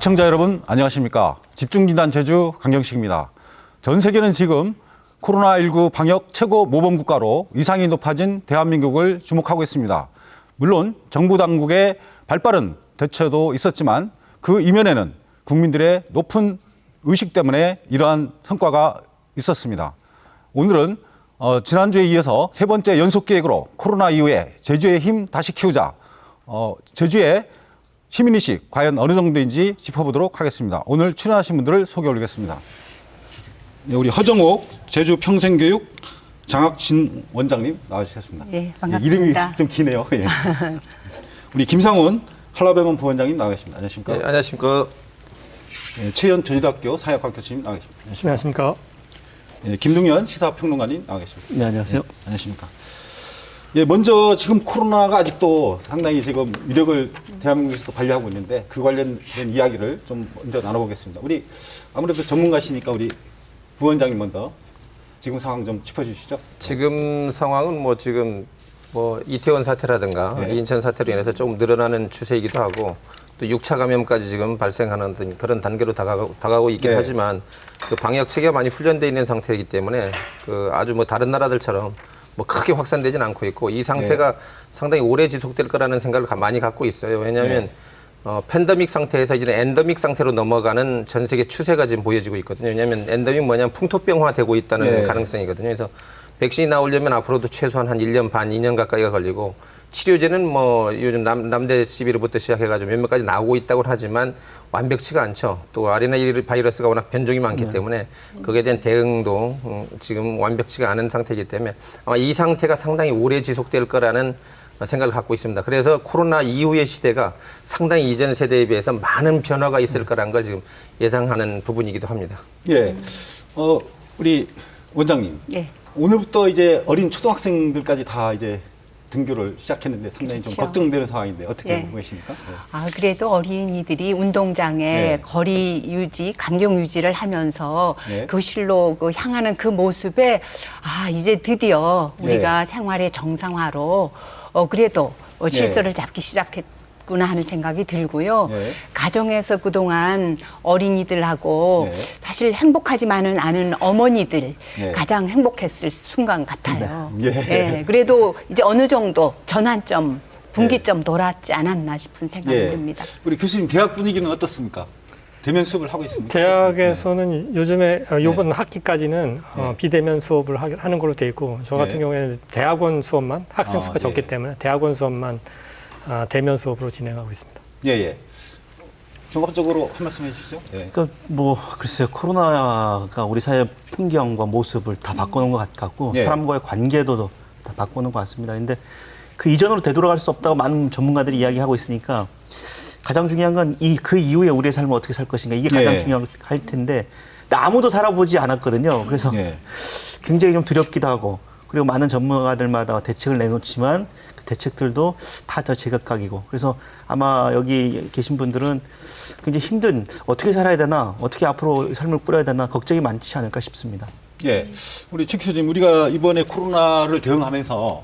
시청자 여러분 안녕하십니까. 집중진단 제주 강경식입니다. 전 세계는 지금 코로나19 방역 최고 모범 국가로 위상이 높아진 대한민국을 주목하고 있습니다. 물론 정부 당국의 발빠른 대처도 있었지만 그 이면에는 국민들의 높은 의식 때문에 이러한 성과가 있었습니다. 오늘은 지난주에 이어서 세 번째 연속 기획으로 코로나 이후에 제주의 힘 다시 키우자, 제주의 시민의식 과연 어느 정도인지 짚어보도록 하겠습니다. 오늘 출연하신 분들을 소개해 올리겠습니다. 네, 우리 허정옥 제주평생교육 장학진 원장님 나와주셨습니다. 예, 반갑습니다. 이름이 좀 기네요. 예. 우리 김상훈 한라병원 부원장님 나와 계십니다. 안녕하십니까? 네, 안녕하십니까? 예, 최현 제주대학교 사회학과 교수님 나와 계십니다. 안녕하십니까? 예, 김동현 시사평론가님 나와 계십니다. 네, 안녕하세요. 네, 안녕하십니까? 예, 먼저 지금 코로나가 아직도 상당히 지금 위력을 대한민국에서도 발휘하고 있는데 그 관련된 이야기를 좀 먼저 나눠보겠습니다. 우리 아무래도 전문가시니까 우리 부원장님 먼저 지금 상황 좀 짚어주시죠. 지금 상황은 지금 이태원 사태라든가 네. 인천 사태로 인해서 조금 늘어나는 추세이기도 하고 또 6차 감염까지 지금 발생하는 그런 단계로 다가가고 있긴 네. 하지만 그 방역 체계가 많이 훈련되어 있는 상태이기 때문에 그 아주 다른 나라들처럼 크게 확산되진 않고 있고 이 상태가 상당히 오래 지속될 거라는 생각을 많이 갖고 있어요. 왜냐하면 팬데믹 상태에서 이제는 엔데믹 상태로 넘어가는 전 세계 추세가 지금 보여지고 있거든요. 왜냐하면 엔데믹 뭐냐면 풍토병화 되고 있다는 가능성이거든요. 그래서 백신이 나오려면 앞으로도 최소한 한 1년 반, 2년 가까이가 걸리고 치료제는 요즘 남대시비로부터 시작해가지고 몇몇 가지 나오고 있다고 하지만 완벽치가 않죠. 또 RNA 바이러스가 워낙 변종이 많기 때문에 거기에 대한 대응도 지금 완벽치가 않은 상태이기 때문에 아마 이 상태가 상당히 오래 지속될 거라는 생각을 갖고 있습니다. 그래서 코로나 이후의 시대가 상당히 이전 세대에 비해서 많은 변화가 있을 거라는 걸 지금 예상하는 부분이기도 합니다. 예, 우리 원장님. 예. 오늘부터 이제 어린 초등학생들까지 다 이제 등교를 시작했는데 상당히 좀 그렇죠. 걱정되는 상황인데 어떻게 예. 보고 계십니까? 네. 그래도 어린이들이 운동장에 네. 거리 유지, 간격 유지를 하면서 네. 교실로 향하는 그 모습에 이제 드디어 우리가 네. 생활의 정상화로 그래도 질서를 잡기 시작했구나 하는 생각이 들고요. 네. 가정에서 그동안 어린이들하고 네. 사실 행복하지만은 않은 어머니들 네. 가장 행복했을 순간 같아요. 네. 예. 그래도 이제 어느 정도 전환점, 분기점 돌았지 않았나 싶은 생각이 듭니다. 우리 교수님 대학 분위기는 어떻습니까? 대면 수업을 하고 있습니까? 대학에서는 요즘에 이번 학기까지는 네. 비대면 수업을 하는 걸로 돼 있고 저 같은 네. 경우에는 대학원 수업만 학생 수가 적기 예. 때문에 대학원 수업만 대면 수업으로 진행하고 있습니다. 예. 종합적으로 한 말씀 해주시죠. 예. 그러니까 글쎄요. 코로나가 우리 사회의 풍경과 모습을 다 바꿔놓은 것 같고 예. 사람과의 관계도 다 바꿔놓은 것 같습니다. 근데 그 이전으로 되돌아갈 수 없다고 많은 전문가들이 이야기하고 있으니까 가장 중요한 건 그 이후에 우리의 삶을 어떻게 살 것인가 이게 가장 중요할 텐데 아무도 살아보지 않았거든요. 그래서 굉장히 좀 두렵기도 하고 그리고 많은 전문가들마다 대책을 내놓지만 그 대책들도 다 더 제각각이고 그래서 아마 여기 계신 분들은 굉장히 힘든 어떻게 살아야 되나 어떻게 앞으로 삶을 꾸려야 되나 걱정이 많지 않을까 싶습니다. 예. 우리 최 교수님, 우리가 이번에 코로나를 대응하면서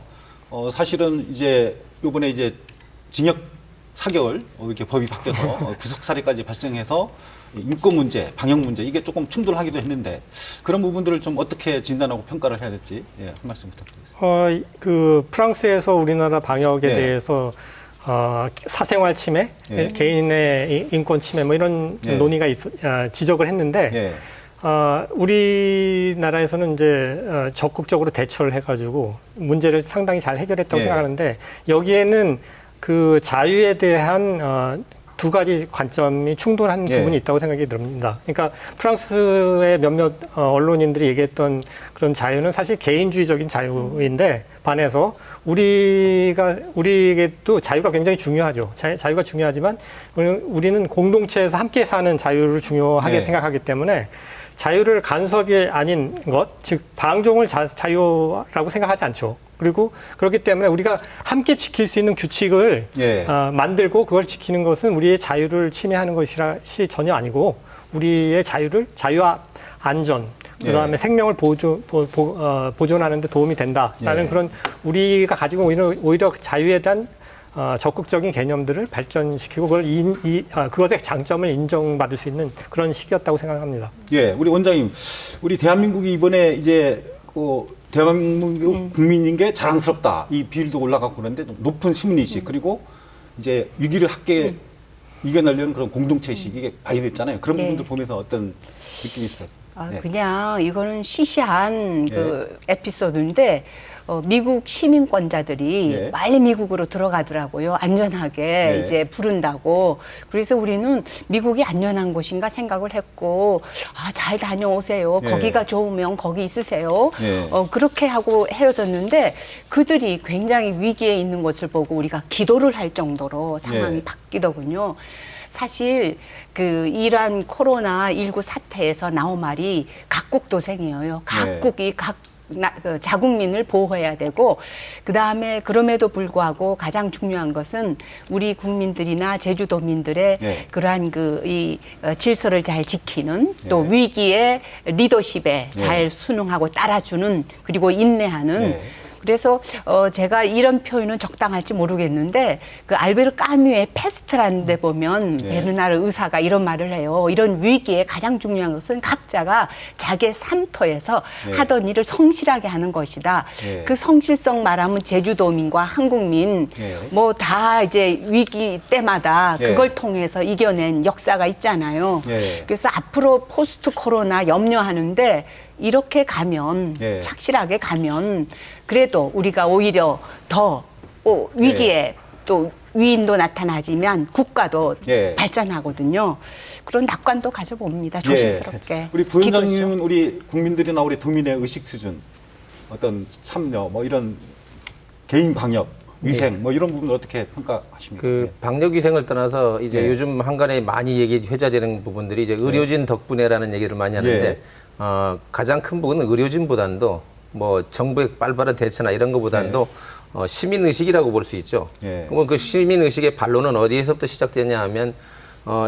사실은 이제 이번에 이제 징역 4개월 이렇게 법이 바뀌어서 구속 사례까지 발생해서 인권 문제, 방역 문제 이게 조금 충돌하기도 했는데 그런 부분들을 좀 어떻게 진단하고 평가를 해야 될지 한 말씀 부탁드리겠습니다. 그 프랑스에서 우리나라 방역에 네. 대해서 사생활 침해, 네. 개인의 인권 침해 이런 네. 논의가 지적을 했는데 우리나라에서는 이제 적극적으로 대처를 해가지고 문제를 상당히 잘 해결했다고 생각하는데 여기에는 그 자유에 대한 두 가지 관점이 충돌한 부분이 있다고 생각이 듭니다. 그러니까 프랑스의 몇몇 언론인들이 얘기했던 그런 자유는 사실 개인주의적인 자유인데 반해서 우리에게도 자유가 굉장히 중요하죠. 자유가 중요하지만 우리는 공동체에서 함께 사는 자유를 중요하게 생각하기 때문에 자유를 간섭이 아닌 것, 즉 방종을 자유라고 생각하지 않죠. 그리고 그렇기 때문에 우리가 함께 지킬 수 있는 규칙을 만들고 그걸 지키는 것은 우리의 자유를 침해하는 것이 전혀 아니고 우리의 자유와 안전, 그다음에 생명을 보존하는 데 도움이 된다라는 그런 우리가 가지고 오히려 자유에 대한 적극적인 개념들을 발전시키고 그것의 장점을 인정받을 수 있는 그런 시기였다고 생각합니다. 예, 우리 원장님, 우리 대한민국이 이번에 이제 대한민국 국민인 게 자랑스럽다. 이 비율도 올라가고 그런데 높은 시민의식 그리고 이제 위기를 함께 이겨내려는 그런 공동체의식 이게 발휘됐잖아요. 그런 네. 부분들 보면서 어떤 느낌이 있어요? 네. 그냥 이거는 시시한 그 에피소드인데 미국 시민권자들이 예. 빨리 미국으로 들어가더라고요. 안전하게 예. 이제 부른다고. 그래서 우리는 미국이 안전한 곳인가 생각을 했고 잘 다녀오세요. 예. 거기가 좋으면 거기 있으세요. 예. 그렇게 하고 헤어졌는데 그들이 굉장히 위기에 있는 것을 보고 우리가 기도를 할 정도로 상황이 예. 바뀌더군요. 사실 그 이란 코로나19 사태에서 나온 말이 각국 도생이에요. 각국이 그 자국민을 보호해야 되고 그다음에 그럼에도 불구하고 가장 중요한 것은 우리 국민들이나 제주도민들의 네. 그러한 이 질서를 잘 지키는 또 네. 위기에 리더십에 네. 잘 순응하고 따라주는 그리고 인내하는 네. 그래서 제가 이런 표현은 적당할지 모르겠는데 그 알베르 까뮈의 페스트라는 데 보면 네. 베르나르 의사가 이런 말을 해요. 이런 위기에 가장 중요한 것은 각자가 자기의 삶터에서 네. 하던 일을 성실하게 하는 것이다. 네. 그 성실성 말하면 제주도민과 한국민 네. 뭐 다 이제 위기 때마다 네. 그걸 통해서 이겨낸 역사가 있잖아요. 네. 그래서 앞으로 포스트 코로나 염려하는데 이렇게 가면 네. 착실하게 가면 그래도 우리가 오히려 더 위기에 또 위인도 나타나지만 국가도 네. 발전하거든요. 그런 낙관도 가져봅니다. 조심스럽게. 예. 우리 부위원장님은 기도죠. 우리 국민들이나 우리 도민의 의식 수준, 어떤 참여, 뭐 이런 개인 방역, 위생, 뭐 이런 부분을 어떻게 평가하십니까? 그 방역 위생을 떠나서 이제 네. 요즘 한간에 많이 회자되는 부분들이 이제 의료진 덕분에라는 얘기를 많이 하는데 예. 가장 큰 부분은 의료진보단도 뭐 정부의 빨바른 대처나 이런 것보단도 시민 의식이라고 볼 수 있죠. 예. 그러면 그 시민 의식의 반론은 어디에서부터 시작되냐 하면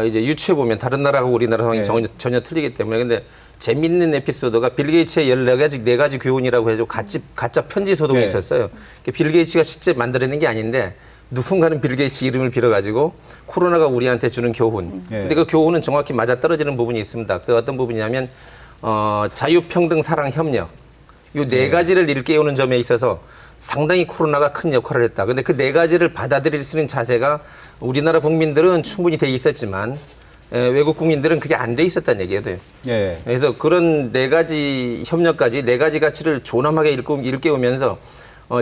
이제 유추해 보면 다른 나라하고 우리나라 상황이 예. 전혀 틀리기 때문에 근데 재밌는 에피소드가 빌 게이츠의 14가지 교훈이라고 해서 가짜 편지 소동이 네. 있었어요. 빌 게이츠가 실제 만들어낸 게 아닌데 누군가는 빌 게이츠 이름을 빌어가지고 코로나가 우리한테 주는 교훈. 네. 근데 그 교훈은 정확히 맞아떨어지는 부분이 있습니다. 그 어떤 부분이냐면 자유, 평등, 사랑, 협력. 이 네 가지를 일깨우는 점에 있어서 상당히 코로나가 큰 역할을 했다. 근데 그 네 가지를 받아들일 수 있는 자세가 우리나라 국민들은 충분히 돼 있었지만 외국 국민들은 그게 안 돼 있었다는 얘기예요. 예. 그래서 그런 네 가지 협력까지 네 가지 가치를 존엄하게 일깨우면서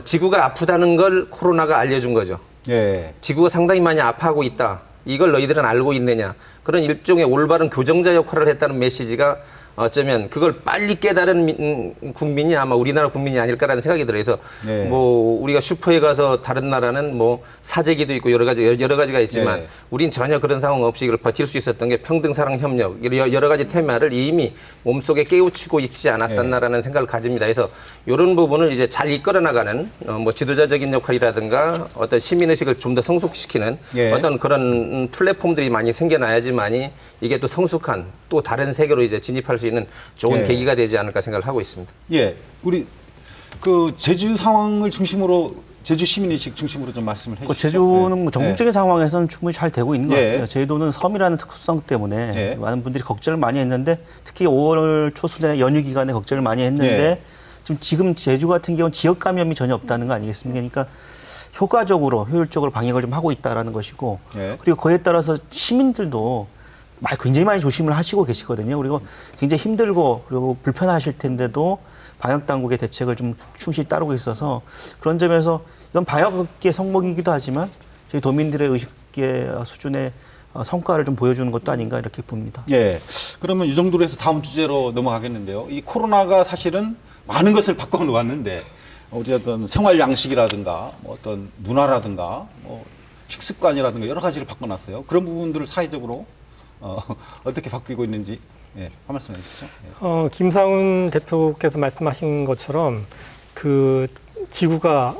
지구가 아프다는 걸 코로나가 알려준 거죠. 예. 지구가 상당히 많이 아파하고 있다. 이걸 너희들은 알고 있느냐. 그런 일종의 올바른 교정자 역할을 했다는 메시지가 어쩌면 그걸 빨리 깨달은 국민이 아마 우리나라 국민이 아닐까라는 생각이 들어요. 그래서 네. 뭐 우리가 슈퍼에 가서 다른 나라는 뭐 사재기도 있고 여러 가지가 있지만 네. 우린 전혀 그런 상황 없이 이걸 버틸 수 있었던 게 평등, 사랑, 협력 여러 가지 테마를 이미 몸속에 깨우치고 있지 않았었나라는 생각을 가집니다. 그래서 이런 부분을 이제 잘 이끌어 나가는 뭐 지도자적인 역할이라든가 어떤 시민의식을 좀 더 성숙시키는 네. 어떤 그런 플랫폼들이 많이 생겨나야지만이 이게 또 성숙한 또 다른 세계로 이제 진입할 수 있는 좋은 네. 계기가 되지 않을까 생각을 하고 있습니다. 예. 우리 그 제주 상황을 중심으로 제주 시민의식 중심으로 좀 말씀을 해주시죠. 제주는 뭐 예. 전국적인 상황에서는 충분히 잘 되고 있는 것 예. 같아요. 제주도는 섬이라는 특수성 때문에 예. 많은 분들이 걱정을 많이 했는데 특히 5월 초순에 연휴 기간에 걱정을 많이 했는데 예. 지금 제주 같은 경우는 지역 감염이 전혀 없다는 거 아니겠습니까? 그러니까 효율적으로 방역을 좀 하고 있다라는 것이고 예. 그리고 그에 따라서 시민들도 굉장히 많이 조심을 하시고 계시거든요. 그리고 굉장히 힘들고 그리고 불편하실 텐데도 방역 당국의 대책을 좀 충실히 따르고 있어서 그런 점에서 이건 방역의 성공이기도 하지만 저희 도민들의 의식의 수준의 성과를 좀 보여주는 것도 아닌가 이렇게 봅니다. 예. 그러면 이 정도로 해서 다음 주제로 넘어가겠는데요. 이 코로나가 사실은 많은 것을 바꿔놓았는데 우리 어떤 생활 양식이라든가 뭐 어떤 문화라든가 뭐 식습관이라든가 여러 가지를 바꿔놨어요. 그런 부분들을 사회적으로 어떻게 바뀌고 있는지 한 말씀 해주시죠. 예. 김상훈 대표께서 말씀하신 것처럼 그 지구가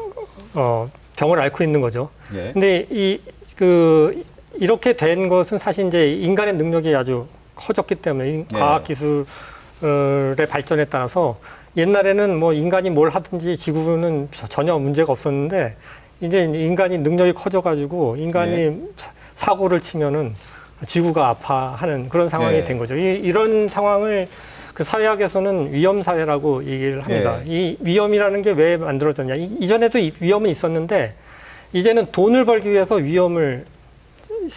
병을 앓고 있는 거죠. 예. 근데 이렇게 된 것은 사실 이제 인간의 능력이 아주 커졌기 때문에 과학 기술의 발전에 따라서 옛날에는 뭐 인간이 뭘 하든지 지구는 전혀 문제가 없었는데 이제 인간이 능력이 커져가지고 인간이 사고를 치면은 지구가 아파하는 그런 상황이 된 거죠. 이런 상황을 그 사회학에서는 위험 사회라고 얘기를 합니다. 이 위험이라는 게 왜 만들어졌냐? 이전에도 위험은 있었는데 이제는 돈을 벌기 위해서 위험을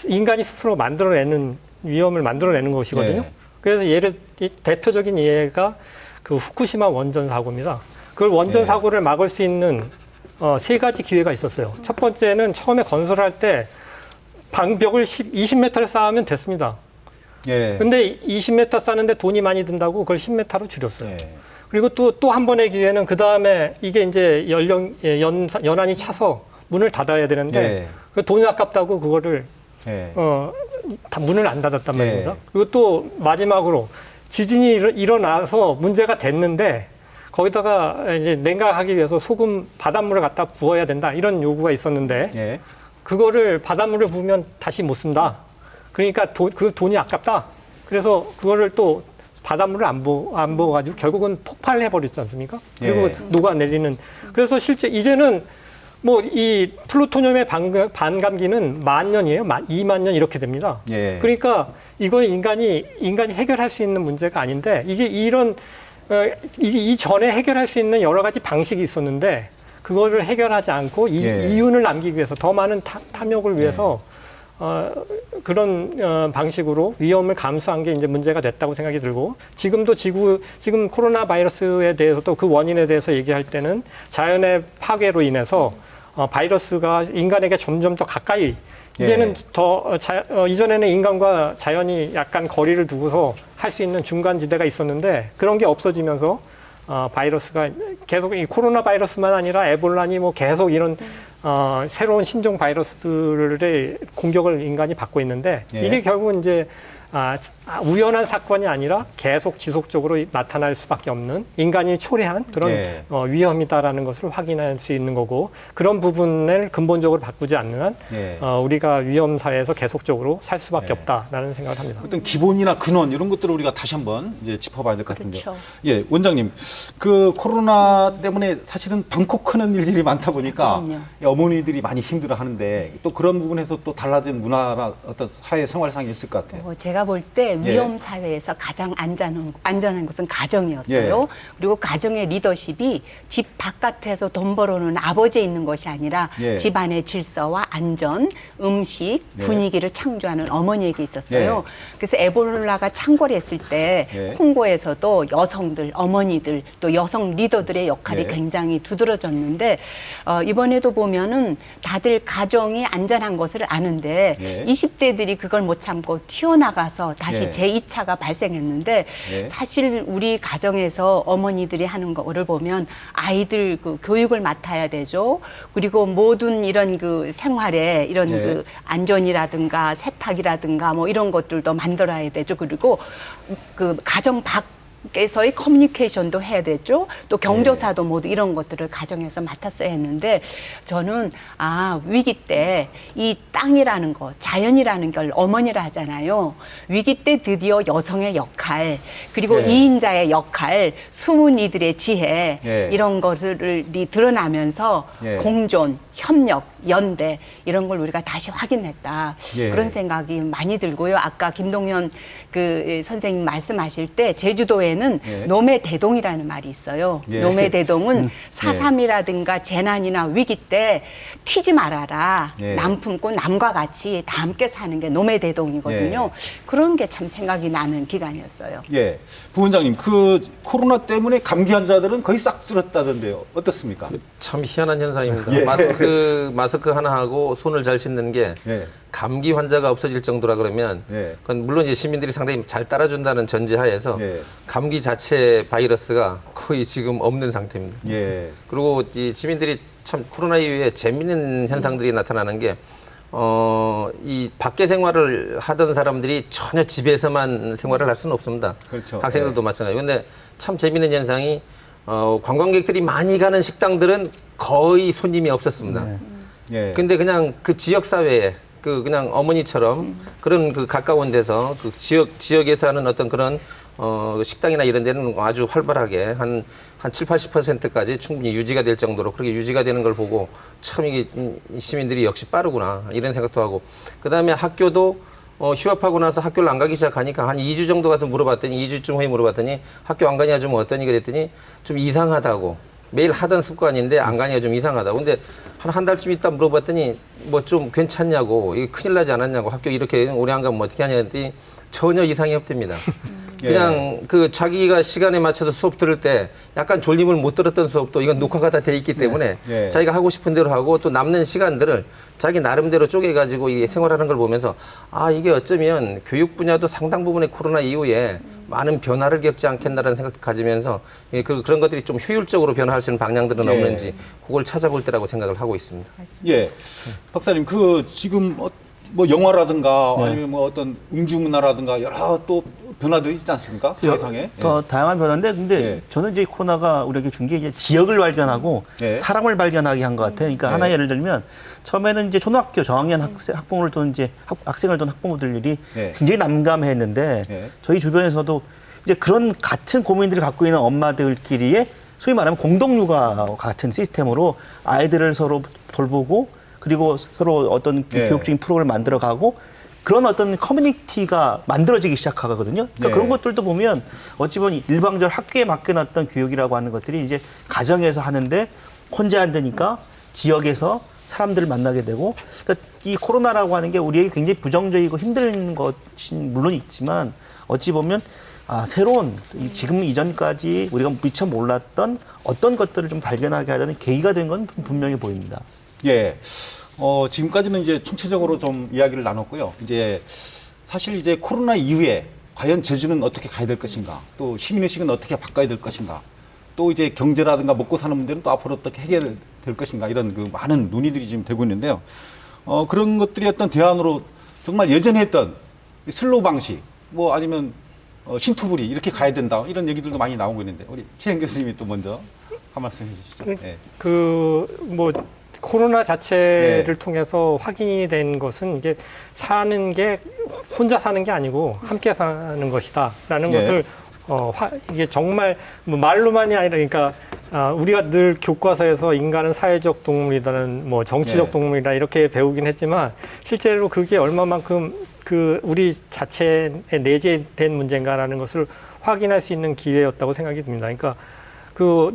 인간이 스스로 만들어내는 위험을 만들어내는 것이거든요. 그래서 대표적인 예가 그 후쿠시마 원전 사고입니다. 그 원전 사고를 막을 수 있는 3가지 기회가 있었어요. 첫 번째는 처음에 건설할 때 방벽을 20m를 쌓으면 됐습니다. 근데 20m 쌓는데 돈이 많이 든다고 그걸 10m로 줄였어요. 그리고 또 한 번의 기회는 그 다음에 이게 이제 연한이 차서 문을 닫아야 되는데 그 돈이 아깝다고 그거를 다 문을 안 닫았단 말입니다. 그리고 또 마지막으로 지진이 일어나서 문제가 됐는데 거기다가 이제 냉각하기 위해서 바닷물을 갖다 부어야 된다 이런 요구가 있었는데 그거를 바닷물을 부으면 다시 못 쓴다. 그러니까 그 돈이 아깝다. 그래서 그거를 또 바닷물을 안 부어가지고 결국은 폭발을 해버렸지 않습니까? 그리고 녹아내리는. 그래서 실제 이제는 뭐 이 플루토늄의 반감기는 10,000년이에요. 20,000년 이렇게 됩니다. 그러니까 이건 인간이 해결할 수 있는 문제가 아닌데 이게 이 전에 해결할 수 있는 여러 가지 방식이 있었는데 그거를 해결하지 않고 이윤을 남기기 위해서 더 많은 탐욕을 위해서 그런 방식으로 위험을 감수한 게 이제 문제가 됐다고 생각이 들고 지금 코로나 바이러스에 대해서도 그 원인에 대해서 얘기할 때는 자연의 파괴로 인해서 바이러스가 인간에게 점점 더 가까이 이제는 이전에는 인간과 자연이 약간 거리를 두고서 할 수 있는 중간지대가 있었는데 그런 게 없어지면서 바이러스가 계속 이 코로나 바이러스만 아니라 에볼라니 뭐 계속 이런 새로운 신종 바이러스들의 공격을 인간이 받고 있는데 이게 결국은 이제 우연한 사건이 아니라 계속 지속적으로 나타날 수밖에 없는 인간이 초래한 그런 위험이다라는 것을 확인할 수 있는 거고 그런 부분을 근본적으로 바꾸지 않는 한 우리가 위험 사회에서 계속적으로 살 수밖에 없다라는 생각을 합니다. 어떤 기본이나 근원 이런 것들을 우리가 다시 한번 이제 짚어봐야 될 것 같은데. 원장님, 그 코로나 때문에 사실은 방콕 크는 일들이 많다 보니까 어머니들이 많이 힘들어하는데 또 그런 부분에서 또 달라진 문화나 어떤 사회 생활상이 있을 것 같아요. 제가 볼 때 위험 사회에서 가장 안전한 것은 가정이었어요. 그리고 가정의 리더십이 집 바깥에서 돈 벌어오는 아버지에 있는 것이 아니라 집안의 질서와 안전, 음식, 분위기를 창조하는 어머니에게 있었어요. 그래서 에볼라가 창궐했을 때 콩고에서도 여성들, 어머니들 또 여성 리더들의 역할이 굉장히 두드러졌는데 이번에도 보면은 다들 가정이 안전한 것을 아는데 20대들이 그걸 못 참고 튀어나가서 다시 제2차가 발생했는데 사실 우리 가정에서 어머니들이 하는 거를 보면 아이들 그 교육을 맡아야 되죠. 그리고 모든 이런 그 생활에 이런 그 안전이라든가 세탁이라든가 뭐 이런 것들도 만들어야 되죠. 그리고 그 가정 밖에서의 커뮤니케이션도 해야 되죠. 또 경조사도 모두 이런 것들을 가정에서 맡았어야 했는데 저는 위기 때 이 땅이라는 것, 자연이라는 걸 어머니라 하잖아요. 위기 때 드디어 여성의 역할, 그리고 이인자의 역할, 숨은 이들의 지혜 이런 것들이 드러나면서 공존, 협력, 연대 이런 걸 우리가 다시 확인했다. 그런 생각이 많이 들고요. 아까 김동현 그 선생님 말씀하실 때 제주도에는 노매대동이라는 말이 있어요. 노매대동은 4.3이라든가 재난이나 위기 때 튀지 말아라. 남 품고 남과 같이 다 함께 사는 게 노매대동이거든요. 그런 게 참 생각이 나는 기간이었어요. 부원장님, 그 코로나 때문에 감기 환자들은 거의 싹 줄었다던데요. 어떻습니까? 참 희한한 현상입니다. 마스크 하나 하고 손을 잘 씻는 게 감기 환자가 없어질 정도라 그러면 그건 물론 이제 시민들이 상당히 잘 따라준다는 전제하에서 감기 자체 바이러스가 거의 지금 없는 상태입니다. 그리고 이 시민들이 참 코로나 이후에 재미있는 현상들이 나타나는 게 이 밖에 생활을 하던 사람들이 전혀 집에서만 생활을 할 수는 없습니다. 학생들도 마찬가지고. 근데 참 재미있는 현상이 관광객들이 많이 가는 식당들은 거의 손님이 없었습니다. 근데 그냥 그 지역 사회에 그냥 어머니처럼 그런 그 가까운 데서 그 지역에서 하는 어떤 그런 식당이나 이런 데는 아주 활발하게 한 7, 80%까지 충분히 유지가 될 정도로 그렇게 유지가 되는 걸 보고 참 이게 시민들이 역시 빠르구나 이런 생각도 하고 그다음에 학교도 휴업하고 나서 학교를 안 가기 시작하니까 한 2주 정도 가서 물어봤더니 2주쯤 후에 물어봤더니 학교 안 가냐 좀 어떠니 그랬더니 좀 이상하다고 매일 하던 습관인데 안 가니까 좀 이상하다고 근데 한 달쯤 있다 물어봤더니 뭐 좀 괜찮냐고 이게 큰일 나지 않았냐고 학교 이렇게 오래 안 가면 어떻게 하냐 했더니 전혀 이상이 없답니다. 그냥 그 자기가 시간에 맞춰서 수업 들을 때 약간 졸림을 못 들었던 수업도 이건 녹화가 다 돼 있기 때문에 자기가 하고 싶은 대로 하고 또 남는 시간들을 자기 나름대로 쪼개가지고 이 생활하는 걸 보면서 아 이게 어쩌면 교육 분야도 상당 부분의 코로나 이후에 많은 변화를 겪지 않겠나라는 생각도 가지면서 그런 것들이 좀 효율적으로 변화할 수 있는 방향들은 없는지 그걸 찾아볼 때라고 생각을 하고 있습니다. 예, 박사님 그 지금 뭐 영화라든가 아니면 뭐 어떤 음주문화라든가 여러 또 변화들이 있지 않습니까? 세상에. 더 다양한 변화인데 근데 저는 이제 코로나가 우리에게 준 게 이제 지역을 발견하고 사람을 발견하게 한 것 같아요. 그러니까 하나 예를 들면 처음에는 이제 초등학교 저학년 학부모를 둔 이제 학생을 둔 학부모들이 굉장히 난감했는데 저희 주변에서도 이제 그런 같은 고민들을 갖고 있는 엄마들끼리의 소위 말하면 공동육아 같은 시스템으로 아이들을 서로 돌보고 그리고 서로 어떤 교육적인 프로그램을 만들어가고 그런 어떤 커뮤니티가 만들어지기 시작하거든요. 그러니까 그런 것들도 보면 어찌 보면 일방적으로 학교에 맡겨놨던 교육이라고 하는 것들이 이제 가정에서 하는데 혼자 안 되니까 지역에서 사람들을 만나게 되고 그러니까 이 코로나라고 하는 게 우리에게 굉장히 부정적이고 힘든 것이 물론 있지만 어찌 보면 새로운 지금 이전까지 우리가 미처 몰랐던 어떤 것들을 좀 발견하게 하는 계기가 된 건 분명해 보입니다. 예. 지금까지는 이제 총체적으로 좀 이야기를 나눴고요. 이제 사실 이제 코로나 이후에 과연 제주는 어떻게 가야 될 것인가, 또 시민의식은 어떻게 바꿔야 될 것인가, 또 이제 경제라든가 먹고 사는 문제는 또 앞으로 어떻게 해결될 것인가 이런 그 많은 논의들이 지금 되고 있는데요. 그런 것들이 어떤 대안으로 정말 예전에 했던 슬로우 방식, 뭐 아니면 신투부리 이렇게 가야 된다 이런 얘기들도 많이 나오고 있는데 우리 최현 교수님이 또 먼저 한 말씀 해주시죠. 네. 코로나 자체를 통해서 확인이 된 것은 이게 사는 게 혼자 사는 게 아니고 함께 사는 것이다라는 것을 이게 정말 뭐 말로만이 아니라 그러니까 우리가 늘 교과서에서 인간은 사회적 동물이다는 뭐 정치적 동물이다 이렇게 배우긴 했지만 실제로 그게 얼마만큼 그 우리 자체에 내재된 문제인가라는 것을 확인할 수 있는 기회였다고 생각이 듭니다. 그러니까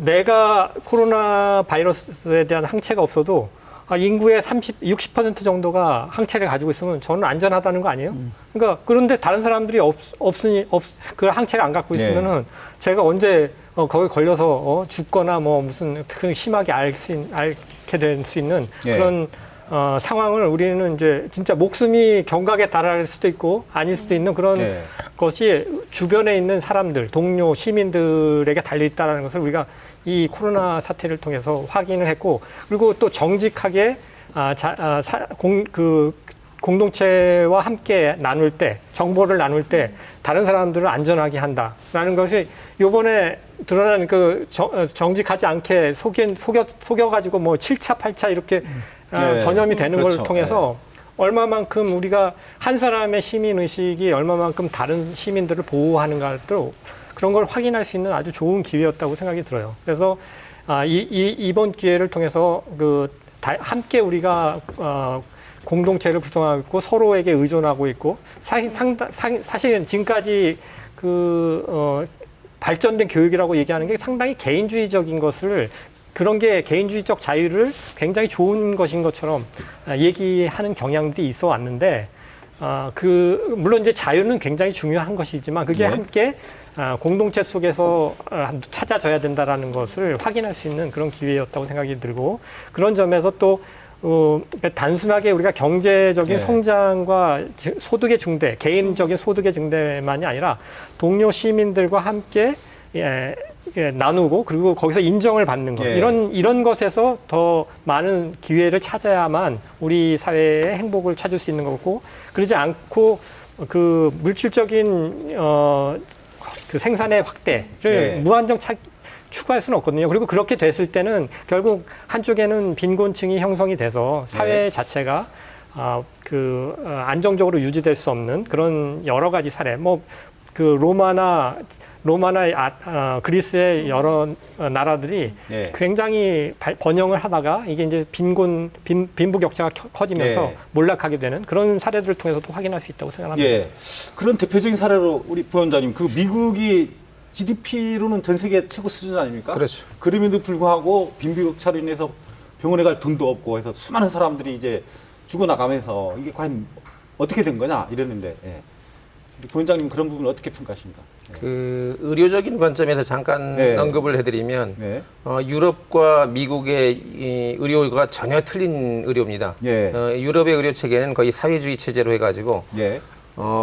내가 코로나 바이러스에 대한 항체가 없어도 인구의 60% 정도가 항체를 가지고 있으면 저는 안전하다는 거 아니에요? 그러니까 그런데 다른 사람들이 그 항체를 안 갖고 있으면은 제가 언제 거기 걸려서 죽거나 뭐 무슨 심하게 앓게 될 수 있는 그런 상황을 우리는 이제 진짜 목숨이 경각에 달할 수도 있고 아닐 수도 있는 그런 것이 주변에 있는 사람들, 동료, 시민들에게 달려있다는 것을 우리가 이 코로나 사태를 통해서 확인을 했고 그리고 또 정직하게 공동체와 함께 나눌 때, 정보를 나눌 때 다른 사람들을 안전하게 한다라는 것이 이번에 드러난 정직하지 않게 속여가지고 뭐 7차, 8차 이렇게 전염이 되는 걸 통해서 얼마만큼 우리가 한 사람의 시민의식이 얼마만큼 다른 시민들을 보호하는가도 그런 걸 확인할 수 있는 아주 좋은 기회였다고 생각이 들어요. 그래서 이번 기회를 통해서 함께 우리가 공동체를 구성하고 있고 서로에게 의존하고 있고 사실은 지금까지 발전된 교육이라고 얘기하는 게 상당히 개인주의적인 것을 그런 게 개인주의적 자유를 굉장히 좋은 것인 것처럼 얘기하는 경향들이 있어 왔는데, 물론 이제 자유는 굉장히 중요한 것이지만 그게 함께 공동체 속에서 찾아져야 된다라는 것을 확인할 수 있는 그런 기회였다고 생각이 들고 그런 점에서 또 단순하게 우리가 경제적인 성장과 소득의 증대, 개인적인 소득의 증대만이 아니라 동료 시민들과 함께 나누고 그리고 거기서 인정을 받는 것 이런 것에서 더 많은 기회를 찾아야만 우리 사회의 행복을 찾을 수 있는 거고 그러지 않고 물질적인 생산의 확대를 무한정 추구할 수는 없거든요. 그리고 그렇게 됐을 때는 결국 한쪽에는 빈곤층이 형성이 돼서 사회 자체가 안정적으로 유지될 수 없는 그런 여러 가지 사례 그 로마나 그리스의 여러 나라들이 예. 굉장히 번영을 하다가 이게 이제 빈부격차가 커지면서 예. 몰락하게 되는 그런 사례들을 통해서도 확인할 수 있다고 생각합니다. 예. 그런 대표적인 사례로 우리 부원장님, 그 미국이 GDP로는 전 세계 최고 수준 아닙니까? 그렇죠. 그럼에도 불구하고 빈부격차로 인해서 병원에 갈 돈도 없고 해서 수많은 사람들이 이제 죽어나가면서 이게 과연 어떻게 된 거냐 이랬는데, 예. 우리 부원장님 그런 부분 어떻게 평가하십니까? 그 의료적인 관점에서 잠깐 네. 언급을 해드리면 네. 유럽과 미국의 이 의료가 전혀 틀린 의료입니다. 예. 유럽의 의료 체계는 거의 사회주의 체제로 해가지고 예.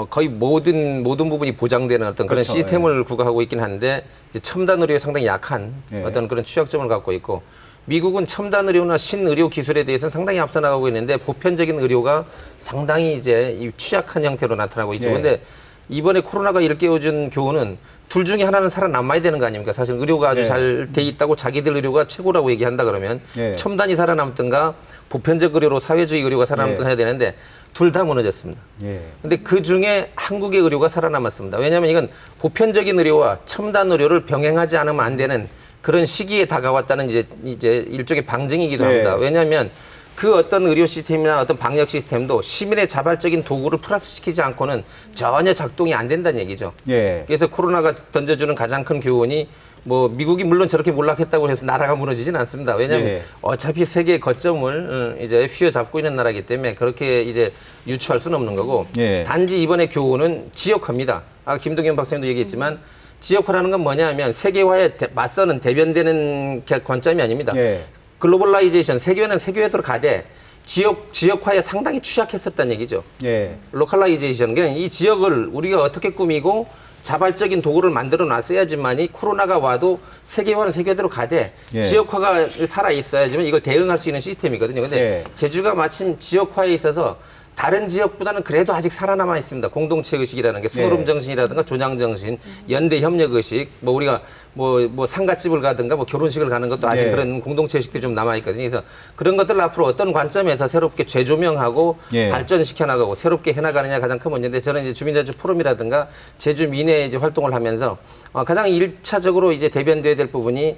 거의 모든 부분이 보장되는 어떤 그런 그렇죠. 시스템을 구가하고 있긴 한데 이제 첨단 의료에 상당히 약한 예. 어떤 그런 취약점을 갖고 있고 미국은 첨단 의료나 신의료 기술에 대해서는 상당히 앞서 나가고 있는데 보편적인 의료가 상당히 이제 이 취약한 형태로 나타나고 있죠. 예. 근데 이번에 코로나가 일깨워준 교훈은 둘 중에 하나는 살아남아야 되는 거 아닙니까? 사실 의료가 아주 예. 잘 돼 있다고 자기들 의료가 최고라고 얘기한다 그러면 예. 첨단이 살아남든가 보편적 의료로 사회주의 의료가 살아남든가 예. 해야 되는데 둘 다 무너졌습니다. 예. 근데 그 중에 한국의 의료가 살아남았습니다. 왜냐하면 이건 보편적인 의료와 첨단 의료를 병행하지 않으면 안 되는 그런 시기에 다가왔다는 이제 일종의 방증이기도 네. 합니다. 왜냐하면 그 어떤 의료 시스템이나 어떤 방역 시스템도 시민의 자발적인 도구를 플러스시키지 않고는 전혀 작동이 안 된다는 얘기죠. 예. 그래서 코로나가 던져주는 가장 큰 교훈이 뭐 미국이 물론 저렇게 몰락했다고 해서 나라가 무너지진 않습니다. 왜냐하면 예. 어차피 세계의 거점을 이제 휘어잡고 있는 나라이기 때문에 그렇게 이제 유추할 수는 없는 거고 예. 단지 이번의 교훈은 지역화입니다. 아까 김동현 박사님도 얘기했지만 지역화라는 건 뭐냐면 세계화에 맞서는 대변되는 관점이 아닙니다. 예. 글로벌라이제이션, 세계화는 세계화대로 가되 지역화에 상당히 취약했었다는 얘기죠. 예. 로컬라이제이션, 그냥 이 지역을 우리가 어떻게 꾸미고 자발적인 도구를 만들어 놨어야지만이 코로나가 와도 세계화는 세계대로 가되 예. 지역화가 살아 있어야지만 이걸 대응할 수 있는 시스템이거든요. 근데 예. 제주가 마침 지역화에 있어서 다른 지역보다는 그래도 아직 살아남아 있습니다. 공동체 의식이라는 게 스물음 정신이라든가 조장 정신, 연대 협력 의식, 뭐 우리가 뭐 상가집을 가든가 뭐 결혼식을 가는 것도 아직 예. 그런 그런 공동체 의식들이 좀 남아 있거든요. 그래서 그런 것들을 앞으로 어떤 관점에서 새롭게 재조명하고 예. 발전시켜 나가고 새롭게 해 나가느냐 가장 큰 문제인데 저는 이제 주민자주 포럼이라든가 제주 민회 이제 활동을 하면서 가장 일차적으로 이제 대변돼야 될 부분이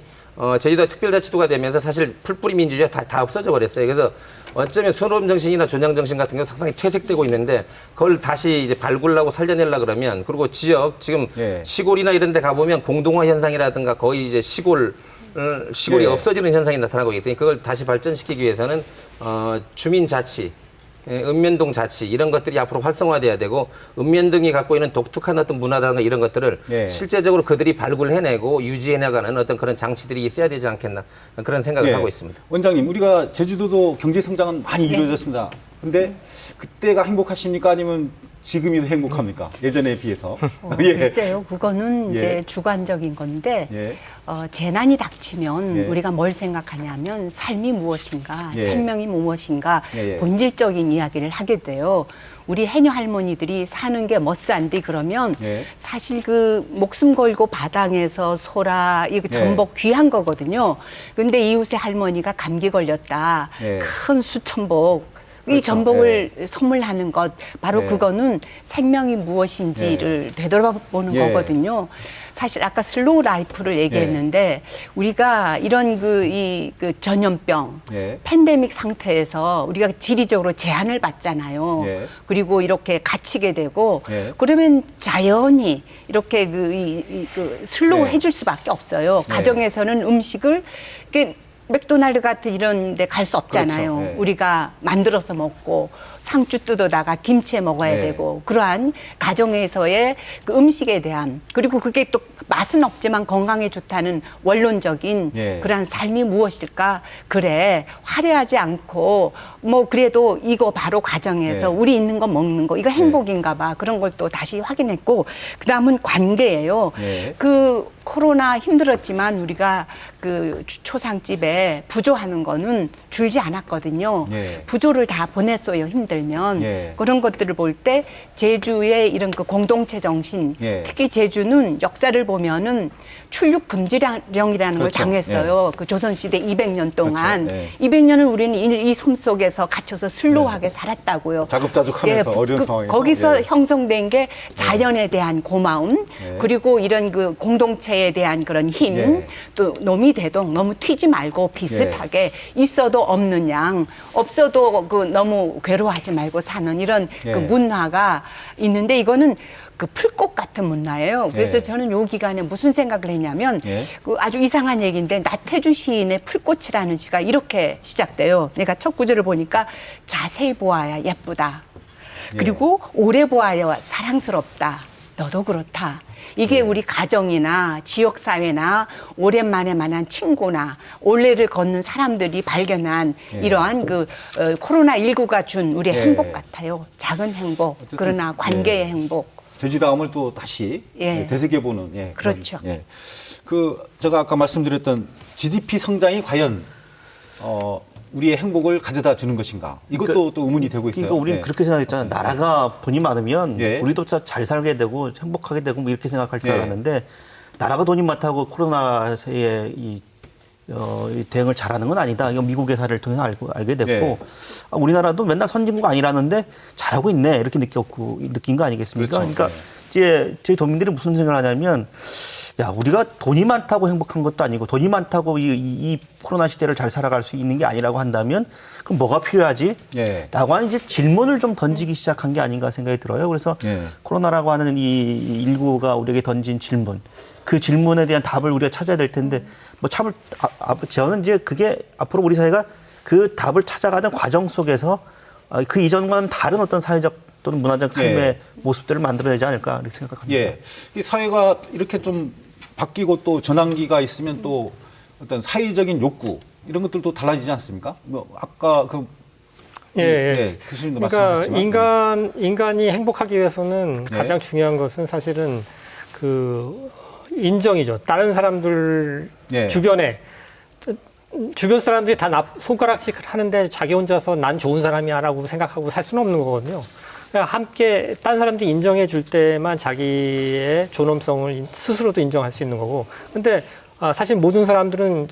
제주도가 특별자치도가 되면서 사실 풀뿌리 민주주의가 다 없어져 버렸어요. 그래서 어쩌면 순호름 정신이나 조장 정신 같은 경우 상당히 퇴색되고 있는데 그걸 다시 이제 발굴하고 살려내려 그러면 그리고 지역 지금 예. 시골이나 이런 데 가보면 공동화 현상이라든가 거의 이제 시골이 예. 없어지는 현상이 나타나고 있기 때문에 그걸 다시 발전시키기 위해서는 주민자치 읍면동 자치 이런 것들이 앞으로 활성화돼야 되고 읍면동이 갖고 있는 독특한 어떤 문화라든가 이런 것들을 예. 실제적으로 그들이 발굴해내고 유지해나가는 어떤 그런 장치들이 있어야 되지 않겠나 그런 생각을 예. 하고 있습니다. 원장님, 우리가 제주도도 경제 성장은 많이 이루어졌습니다. 근데 그때가 행복하십니까? 아니면 지금이 더 행복합니까? 예전에 비해서. 글쎄요, 그거는 예. 이제 주관적인 건데 예. 재난이 닥치면 예. 우리가 뭘 생각하냐면 삶이 무엇인가, 예. 생명이 무엇인가 예. 본질적인 이야기를 하게 돼요. 우리 해녀 할머니들이 사는 게 멋싼디 그러면 예. 사실 그 목숨 걸고 바닥에서 소라 이거 전복 귀한 거거든요. 근데 이웃의 할머니가 감기 걸렸다. 예. 큰 수천복. 이 그렇죠. 전복을 선물하는 것 바로 예. 그거는 생명이 무엇인지를 되돌아보는 예. 거거든요. 사실 아까 슬로우 라이프를 얘기했는데 우리가 이런 그 전염병, 예. 팬데믹 상태에서 우리가 지리적으로 제한을 받잖아요. 예. 그리고 이렇게 갇히게 되고 예. 그러면 자연히 이렇게 슬로우 예. 해줄 수밖에 없어요. 예. 가정에서는 음식을 이렇게 맥도날드 같은 이런 데 갈 수 없잖아요. 그렇죠. 예. 우리가 만들어서 먹고 상추 뜯어다가 김치에 먹어야 예. 되고 그러한 가정에서의 그 음식에 대한 그리고 그게 또 맛은 없지만 건강에 좋다는 원론적인 예. 그러한 삶이 무엇일까? 그래 화려하지 않고 뭐 그래도 이거 바로 가정에서 예. 우리 있는 거 먹는 거 이거 행복인가 봐. 그런 걸 또 다시 확인했고 그다음은 관계예요. 예. 그 코로나 힘들었지만 우리가 그 초상집에 부조하는 거는 줄지 않았거든요. 예. 부조를 다 보냈어요, 힘들면. 예. 그런 것들을 볼 때 제주의 이런 그 공동체 정신, 예. 특히 제주는 역사를 보면은 출육 금지령이라는 걸 그렇죠. 당했어요. 그 조선시대 200년 동안. 그렇죠. 예. 200년을 우리는 이 섬 속에서 갇혀서 슬로하게 살았다고요. 자급자족하면서 어려운 상황에서. 거기서 예. 형성된 게 자연에 대한 고마움, 예. 그리고 이런 그 공동체에 대한 그런 힘, 예. 또 놈이 대동 너무 튀지 말고 비슷하게 있어도 없는 양, 없어도 그 너무 괴로워하지 말고 사는 이런 예. 그 문화가 있는데 이거는 그 풀꽃 같은 문화예요. 그래서 예. 저는 요 기간에 무슨 생각을 했냐면 예. 그 아주 이상한 얘기인데 나태주 시인의 풀꽃이라는 시가 이렇게 시작돼요. 내가 첫 구절을 보니까 자세히 보아야 예쁘다. 그리고 오래 보아야 사랑스럽다. 너도 그렇다. 이게 우리 가정이나 지역사회나 오랜만에 만난 친구나 올레를 걷는 사람들이 발견한 이러한 그 코로나19가 준 우리의 행복 같아요. 작은 행복, 어쨌든, 그러나 관계의 행복. 제주다움을 또 다시 예. 되새겨보는 그렇죠. 그런, 그 제가 아까 말씀드렸던 GDP 성장이 과연 우리의 행복을 가져다 주는 것인가? 이것도 또 의문이 되고 있어요. 그러니까 우리는 예. 그렇게 생각했잖아요. 나라가 돈이 많으면 예. 우리도 잘 살게 되고 행복하게 되고 뭐 이렇게 생각할 줄 예. 알았는데 나라가 돈이 많다고 코로나에 이 대응을 잘하는 건 아니다. 이거 미국의 사례를 통해서 알게 됐고 예. 우리나라도 맨날 선진국 아니라는데 잘하고 있네 이렇게 느낀 거 아니겠습니까? 그렇죠. 그러니까 이제 저희 도민들이 무슨 생각을 하냐면 야 우리가 돈이 많다고 행복한 것도 아니고 돈이 많다고 이 코로나 시대를 잘 살아갈 수 있는 게 아니라고 한다면 그럼 뭐가 필요하지? 예. 라고 하는 이제 질문을 좀 던지기 시작한 게 아닌가 생각이 들어요. 그래서 예. 코로나라고 하는 이 19가 우리에게 던진 질문, 그 질문에 대한 답을 우리가 찾아야 될 텐데 뭐 저는 이제 그게 앞으로 우리 사회가 그 답을 찾아가는 과정 속에서 그 이전과는 다른 어떤 사회적 또는 문화적 삶의 예. 모습들을 만들어내지 않을까 이렇게 생각합니다. 예. 이 사회가 이렇게 좀 바뀌고 또 전환기가 있으면 또 어떤 사회적인 욕구 이런 것들도 달라지지 않습니까? 뭐 아까 그 교수님도 그러니까 말씀하셨지만 인간이 행복하기 위해서는 네. 가장 중요한 것은 사실은 그 인정이죠. 다른 사람들 네. 주변에 주변 사람들이 다 손가락질 하는데 자기 혼자서 난 좋은 사람이야라고 생각하고 살 수는 없는 거거든요. 그러니까 함께 다른 사람들이 인정해 줄 때만 자기의 존엄성을 스스로도 인정할 수 있는 거고. 근데 사실 모든 사람들은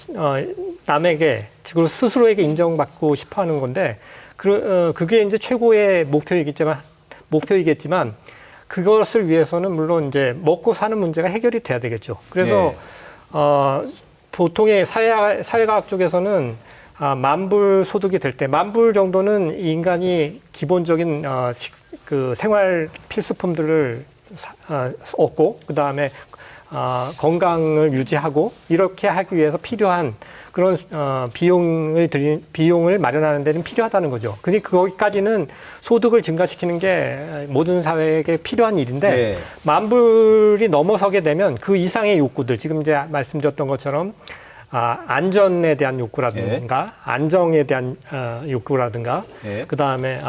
남에게, 즉 스스로에게 인정받고 싶어 하는 건데 그게 이제 최고의 목표이겠지만 그것을 위해서는 물론 이제 먹고 사는 문제가 해결이 돼야 되겠죠. 그래서 보통의 사회과학 쪽에서는 만불 소득이 될 때, 만불 정도는 인간이 기본적인 그 생활 필수품들을 얻고, 그 다음에 건강을 유지하고 이렇게 하기 위해서 필요한 그런 비용을 마련하는 데는 필요하다는 거죠. 근데 거기까지는 소득을 증가시키는 게 모든 사회에게 필요한 일인데 네. 만불이 넘어서게 되면 그 이상의 욕구들, 지금 이제 말씀드렸던 것처럼 안전에 대한 욕구라든가 안정에 대한 욕구라든가 그다음에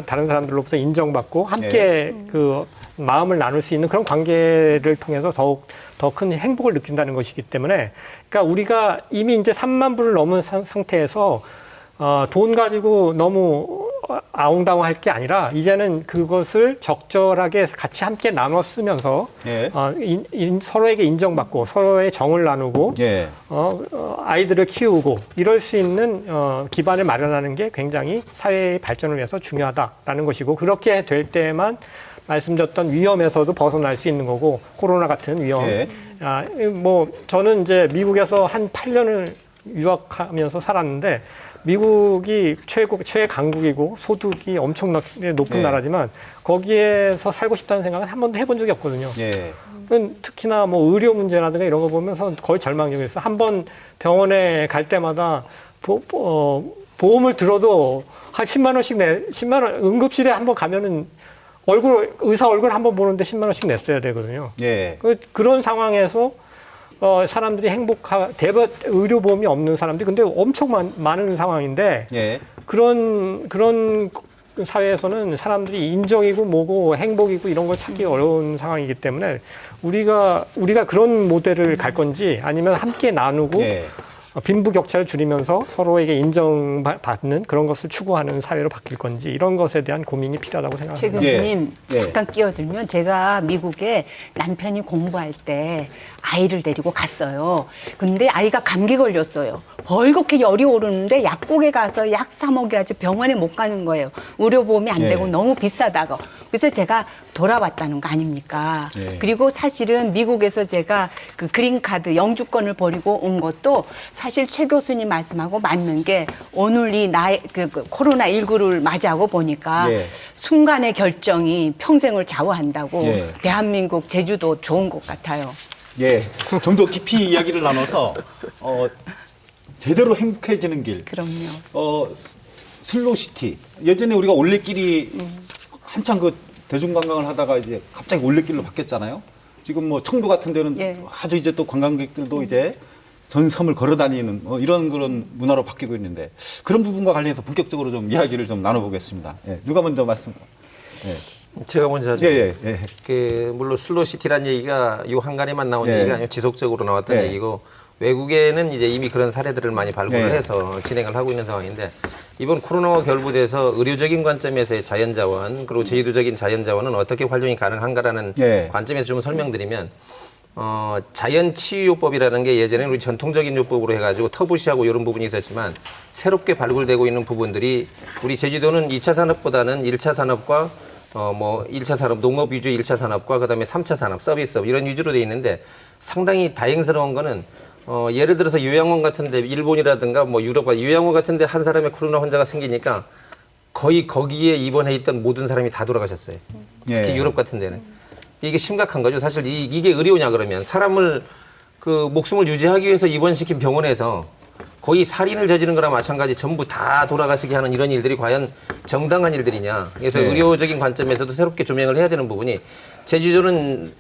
다른 사람들로부터 인정받고 함께 그 마음을 나눌 수 있는 그런 관계를 통해서 더욱 더 큰 행복을 느낀다는 것이기 때문에, 그러니까 우리가 이미 이제 3만 불을 넘은 상태에서 돈 가지고 너무 아웅다웅할 게 아니라 이제는 그것을 적절하게 같이 함께 나눠 쓰면서 서로에게 인정받고 서로의 정을 나누고 아이들을 키우고 이럴 수 있는 기반을 마련하는 게 굉장히 사회의 발전을 위해서 중요하다라는 것이고, 그렇게 될 때만 말씀드렸던 위험에서도 벗어날 수 있는 거고, 코로나 같은 위험. 뭐 저는 이제 미국에서 한 8년을 유학하면서 살았는데 미국이 최강국이고 소득이 엄청나게 높은 나라지만 거기에서 살고 싶다는 생각은 한 번도 해본 적이 없거든요. 특히나 뭐 의료 문제라든가 이런 거 보면서 거의 절망적이었어요. 한 번 병원에 갈 때마다 보험을 들어도 한 10만 원씩 10만 원 응급실에 한 번 가면은 의사 얼굴 한번 보는데 10만 원씩 냈어야 되거든요. 그런 상황에서 사람들이 대부분 의료보험이 없는 사람들이 근데 엄청 많은 상황인데 그런 사회에서는 사람들이 인정이고 뭐고 행복이고 이런 걸 찾기 어려운 상황이기 때문에 우리가 그런 모델을 갈 건지 아니면 함께 나누고 예. 빈부격차를 줄이면서 서로에게 인정받는 그런 것을 추구하는 사회로 바뀔 건지 이런 것에 대한 고민이 필요하다고 최 생각합니다. 교수님 예. 잠깐 끼어들면 제가 미국에 남편이 공부할 때 아이를 데리고 갔어요. 근데 아이가 감기 걸렸어요. 벌겋게 열이 오르는데 약국에 가서 약 사 먹여야지 병원에 못 가는 거예요. 의료보험이 안 되고 예. 너무 비싸다고. 그래서 제가 돌아왔다는 거 아닙니까? 예. 그리고 사실은 미국에서 제가 그 그린카드 영주권을 버리고 온 것도 사실 최 교수님 말씀하고 맞는 게 오늘 이 나의 그 코로나19를 맞이하고 보니까 예. 순간의 결정이 평생을 좌우한다고 예. 대한민국 제주도 좋은 것 같아요. 예, 좀 더 깊이 이야기를 나눠서 제대로 행복해지는 길. 그럼요. 슬로시티. 예전에 우리가 올레길이 한창 그 대중관광을 하다가 이제 갑자기 올레길로 바뀌었잖아요. 지금 뭐 청도 같은 데는 예. 아주 이제 또 관광객들도 이제 전 섬을 걸어다니는 이런 그런 문화로 바뀌고 있는데 그런 부분과 관련해서 본격적으로 좀 이야기를 좀 나눠보겠습니다. 예, 누가 먼저 말씀? 예. 제가 먼저 하죠. 예, 예, 예. 물론 슬로시티라는 얘기가 요 한간에만 나온 예. 얘기가 아니고 지속적으로 나왔던 예. 얘기고 외국에는 이제 이미 그런 사례들을 많이 발굴을 예. 해서 진행을 하고 있는 상황인데 이번 코로나와 결부돼서 의료적인 관점에서의 자연자원 그리고 제주도적인 자연자원은 어떻게 활용이 가능한가라는 예. 관점에서 좀 설명드리면 자연치유요법이라는 게 예전에는 우리 전통적인 요법으로 해가지고 터부시하고 이런 부분이 있었지만 새롭게 발굴되고 있는 부분들이 우리 제주도는 2차 산업보다는 1차 산업과 1차 산업, 농업 위주 1차 산업과 그다음에 3차 산업, 서비스업 이런 위주로 돼 있는데 상당히 다행스러운 거는 예를 들어서 요양원 같은 데 일본이라든가 뭐 유럽 요양원 같은 데 한 사람의 코로나 환자가 생기니까 거의 거기에 입원해 있던 모든 사람이 다 돌아가셨어요. 특히 예. 유럽 같은 데는. 이게 심각한 거죠. 사실 이게 의료냐 그러면 사람을 그 목숨을 유지하기 위해서 입원시킨 병원에서 거의 살인을 저지른 거랑 마찬가지 전부 다 돌아가시게 하는 이런 일들이 과연 정당한 일들이냐. 그래서 네. 의료적인 관점에서도 새롭게 조명을 해야 되는 부분이 제주도는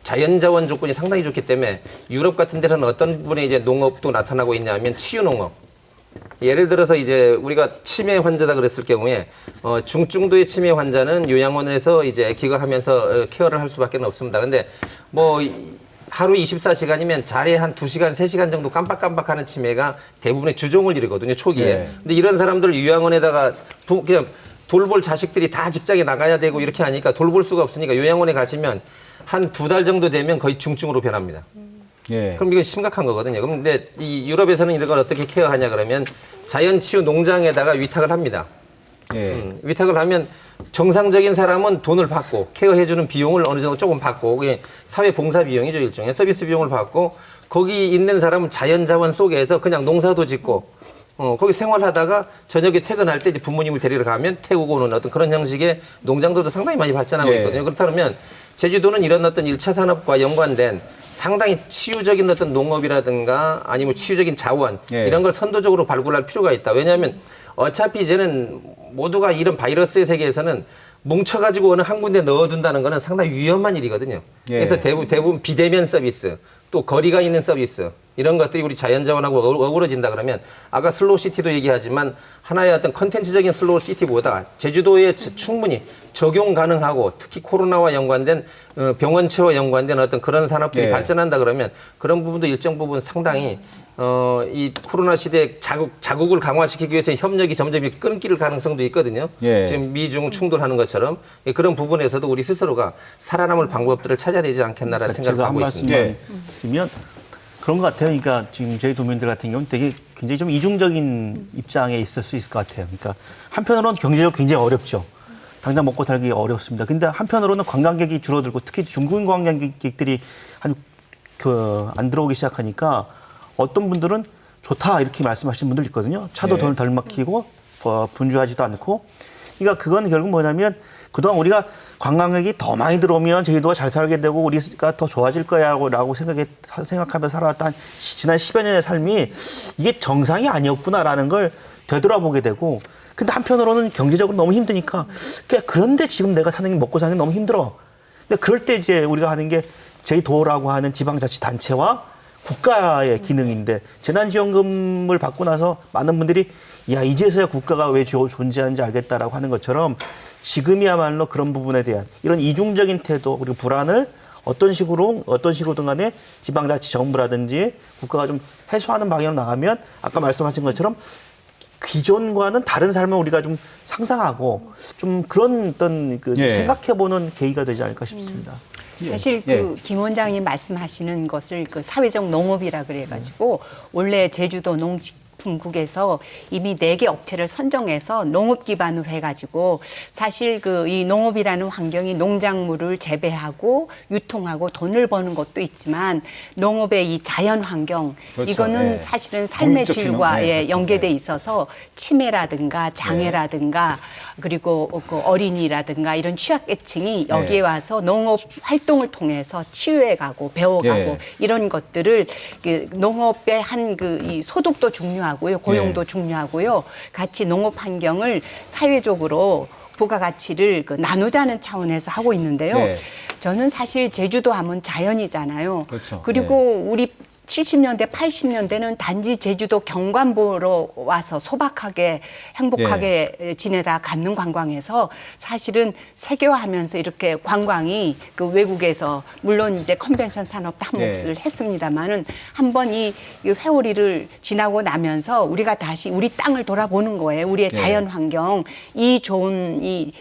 자연자원 조건이 상당히 좋기 때문에 유럽 같은 데서는 어떤 부분에 이제 농업도 나타나고 있냐면 치유농업. 예를 들어서 이제 우리가 치매 환자다 그랬을 경우에 중증도의 치매 환자는 요양원에서 이제 기거하면서 케어를 할 수밖에 없습니다. 근데 뭐 하루 24시간이면 자리에 한 2시간, 3시간 정도 깜빡깜빡하는 치매가 대부분의 주종을 이루거든요, 초기에. 네. 근데 이런 사람들 요양원에다가 그냥 돌볼 자식들이 다 직장에 나가야 되고 이렇게 하니까 돌볼 수가 없으니까 요양원에 가시면 한 2달 정도 되면 거의 중증으로 변합니다. 예. 그럼 이거 심각한 거거든요. 그런데 이 유럽에서는 이런 걸 어떻게 케어하냐 그러면 자연치유 농장에다가 위탁을 합니다. 예. 위탁을 하면 정상적인 사람은 돈을 받고 케어해주는 비용을 어느 정도 조금 받고 그게 사회봉사 비용이죠. 일종의 서비스 비용을 받고 거기 있는 사람은 자연자원 속에서 그냥 농사도 짓고 거기 생활하다가 저녁에 퇴근할 때 이제 부모님을 데리러 가면 태우고 오는 어떤 그런 형식의 농장들도 상당히 많이 발전하고 예. 있거든요. 그렇다면 제주도는 이런 어떤 1차 산업과 연관된 상당히 치유적인 어떤 농업이라든가 아니면 치유적인 자원 예. 이런 걸 선도적으로 발굴할 필요가 있다. 왜냐하면 어차피 이제는 모두가 이런 바이러스의 세계에서는 뭉쳐가지고 어느 한 군데 넣어둔다는 거는 상당히 위험한 일이거든요. 예. 그래서 대부분 비대면 서비스 또 거리가 있는 서비스 이런 것들이 우리 자연자원하고 어우러진다 그러면 아까 슬로우시티도 얘기하지만 하나의 어떤 컨텐츠적인 슬로우시티보다 제주도에 충분히 적용 가능하고 특히 코로나와 연관된 병원체와 연관된 어떤 그런 산업들이 예. 발전한다 그러면 그런 부분도 일정 부분 상당히 이 코로나 시대에 자국을 강화시키기 위해서 협력이 점점 끊길 가능성도 있거든요. 예. 지금 미중 충돌하는 것처럼 그런 부분에서도 우리 스스로가 살아남을 방법들을 찾아야 되지 않겠나라는 생각을 제가 한 하고 있습니다. 예. 말씀만 드리면 그런 것 같아요. 그러니까 지금 저희 도민들 같은 경우는 되게 굉장히 좀 이중적인 입장에 있을 수 있을 것 같아요. 그러니까 한편으로는 경제적으로 굉장히 어렵죠. 당장 먹고 살기 어렵습니다. 근데 한편으로는 관광객이 줄어들고 특히 중국 관광객들이 안 들어오기 시작하니까 어떤 분들은 좋다 이렇게 말씀하시는 분들 있거든요. 차도 네. 덜 막히고 분주하지도 않고. 그러니까 그건 결국 뭐냐면 그동안 우리가 관광객이 더 많이 들어오면 제주도가 잘 살게 되고 우리가 더 좋아질 거야라고 생각하며 살아왔던 지난 10여 년의 삶이 이게 정상이 아니었구나라는 걸 되돌아보게 되고 근데 한편으로는 경제적으로 너무 힘드니까 그런데 지금 내가 사는 게 먹고 사는 게 너무 힘들어. 근데 그럴 때 이제 우리가 하는 게 제도라고 하는 지방자치단체와 국가의 기능인데 재난지원금을 받고 나서 많은 분들이 야 이제서야 국가가 왜 존재하는지 알겠다라고 하는 것처럼 지금이야말로 그런 부분에 대한 이런 이중적인 태도 그리고 불안을 어떤 식으로든 간에 지방자치 정부라든지 국가가 좀 해소하는 방향으로 나가면 아까 말씀하신 것처럼 기존과는 다른 삶을 우리가 좀 상상하고 좀 그런 어떤 그 생각해보는 계기가 되지 않을까 싶습니다. 사실 김 원장님 말씀하시는 것을 그 사회적 농업이라 그래가지고 원래 제주도 농식품국에서 이미 4개 업체를 선정해서 농업 기반으로 해가지고 사실 그 이 농업이라는 환경이 농작물을 재배하고 유통하고 돈을 버는 것도 있지만 농업의 이 자연 환경 그렇죠. 이거는 예. 사실은 삶의 공익적 질과 기능. 예, 그렇죠. 연계돼 있어서 치매라든가 장애라든가 그리고 그 어린이라든가 이런 취약계층이 여기에 와서 농업 활동을 통해서 치유해가고 배워가고 이런 것들을 그 농업의 한 그 이 소득도 중요하고요, 고용도 중요하고요, 같이 농업 환경을 사회적으로 부가가치를 그 나누자는 차원에서 하고 있는데요. 저는 사실 제주도 하면 자연이잖아요. 그렇죠. 그리고 우리 70년대, 80년대는 단지 제주도 경관 보러 와서 소박하게 행복하게 지내다 갖는 관광에서 사실은 세계화하면서 이렇게 관광이 그 외국에서 물론 이제 컨벤션 산업도 한 몫을 했습니다만은 한번 이 회오리를 지나고 나면서 우리가 다시 우리 땅을 돌아보는 거예요. 우리의 자연 환경, 이 좋은 이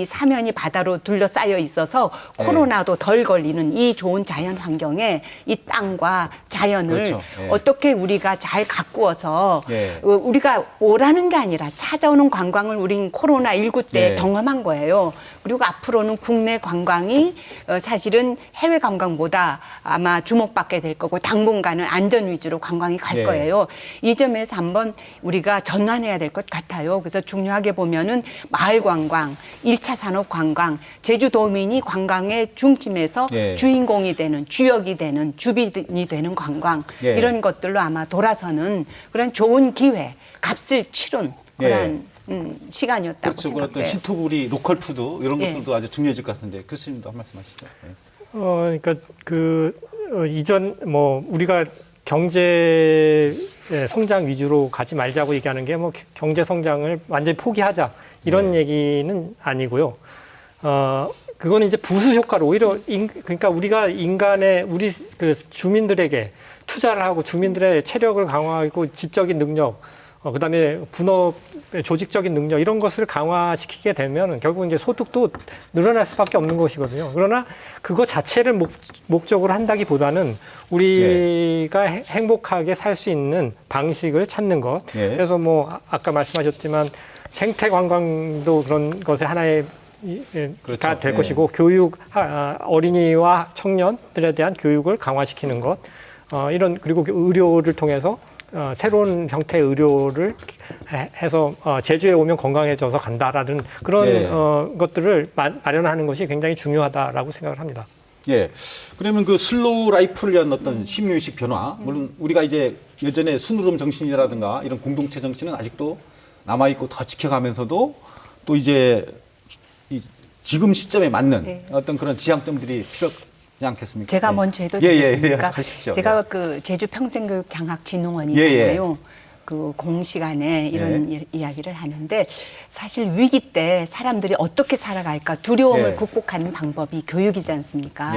사면이 바다로 둘러싸여 있어서 코로나도 덜 걸리는 이 좋은 자연 환경에 이 땅과 자연을 그렇죠. 어떻게 우리가 잘 가꾸어서 우리가 오라는 게 아니라 찾아오는 관광을 우린 코로나19 때 경험한 거예요. 그리고 앞으로는 국내 관광이 사실은 해외 관광보다 아마 주목받게 될 거고 당분간은 안전 위주로 관광이 갈 거예요. 이 점에서 한번 우리가 전환해야 될 것 같아요. 그래서 중요하게 보면은 마을 관광, 1차 산업 관광, 제주도민이 관광의 중심에서 주인공이 되는, 주역이 되는, 주빈이 되는 관광 이런 것들로 아마 돌아서는 그런 좋은 기회, 값을 치른 그런 시간이었다고 그렇죠. 생각돼요. 어떤 신토부리 로컬 푸드 이런 것들도 아주 중요해질 것 같은데 교수님도 한 말씀 하시죠. 그러니까 이전 우리가 경제 성장 위주로 가지 말자고 얘기하는 게 경제 성장을 완전히 포기하자 이런 얘기는 아니고요. 그거는 이제 부수 효과로 오히려 그러니까 우리가 우리 그 주민들에게 투자를 하고 주민들의 체력을 강화하고 지적인 능력, 그다음에 분업의 조직적인 능력 이런 것을 강화시키게 되면 결국 이제 소득도 늘어날 수밖에 없는 것이거든요. 그러나 그거 자체를 목적으로 한다기보다는 우리가 행복하게 살 수 있는 방식을 찾는 것. 그래서 아까 말씀하셨지만 생태 관광도 그런 것의 하나의 가 될 것이고 교육 어린이와 청년들에 대한 교육을 강화시키는 것 이런 그리고 의료를 통해서 새로운 형태의 의료를 해서 제주에 오면 건강해져서 간다라는 그런 것들을 마련하는 것이 굉장히 중요하다라고 생각을 합니다. 그러면 그 슬로우 라이프를 위한 어떤 심리의식 변화, 물론 우리가 이제 예전에 순으름 정신이라든가 이런 공동체 정신은 아직도 남아있고 더 지켜가면서도 또 이제 지금 시점에 맞는 어떤 그런 지향점들이 필요하지 않겠습니까? 제가 먼저 해도 되겠습니까? 하십시오. 제가 그 제주 평생교육 장학진흥원이잖아요. 그 공시간에 이런 이야기를 하는데 사실 위기 때 사람들이 어떻게 살아갈까 두려움을 극복하는 방법이 교육이지 않습니까?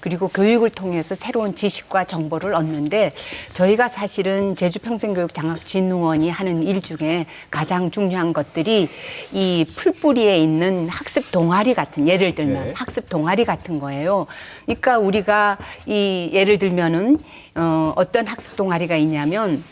그리고 교육을 통해서 새로운 지식과 정보를 얻는데 저희가 사실은 제주평생교육장학진흥원이 하는 일 중에 가장 중요한 것들이 이 풀뿌리에 있는 학습 동아리 같은 예를 들면 학습 동아리 같은 거예요. 그러니까 우리가 이 예를 들면은 어떤 학습 동아리가 있냐면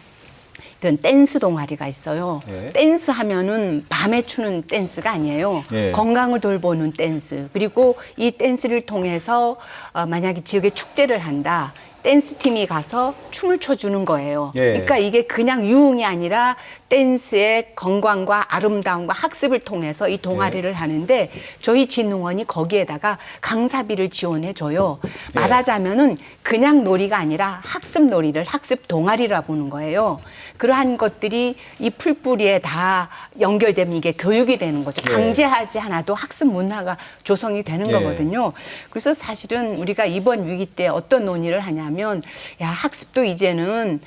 댄스 동아리가 있어요. 댄스 하면은 밤에 추는 댄스가 아니에요. 건강을 돌보는 댄스. 그리고 이 댄스를 통해서 만약에 지역에 축제를 한다. 댄스 팀이 가서 춤을 춰주는 거예요. 그러니까 이게 그냥 유흥이 아니라 댄스의 건강과 아름다움과 학습을 통해서 이 동아리를 하는데 저희 진흥원이 거기에다가 강사비를 지원해 줘요. 말하자면은 그냥 놀이가 아니라 학습 놀이를 학습 동아리라 보는 거예요. 그러한 것들이 이 풀뿌리에 다 연결되면 이게 교육이 되는 거죠. 강제하지 않아도 학습 문화가 조성이 되는 거거든요. 그래서 사실은 우리가 이번 위기 때 어떤 논의를 하냐면 학습도 이제는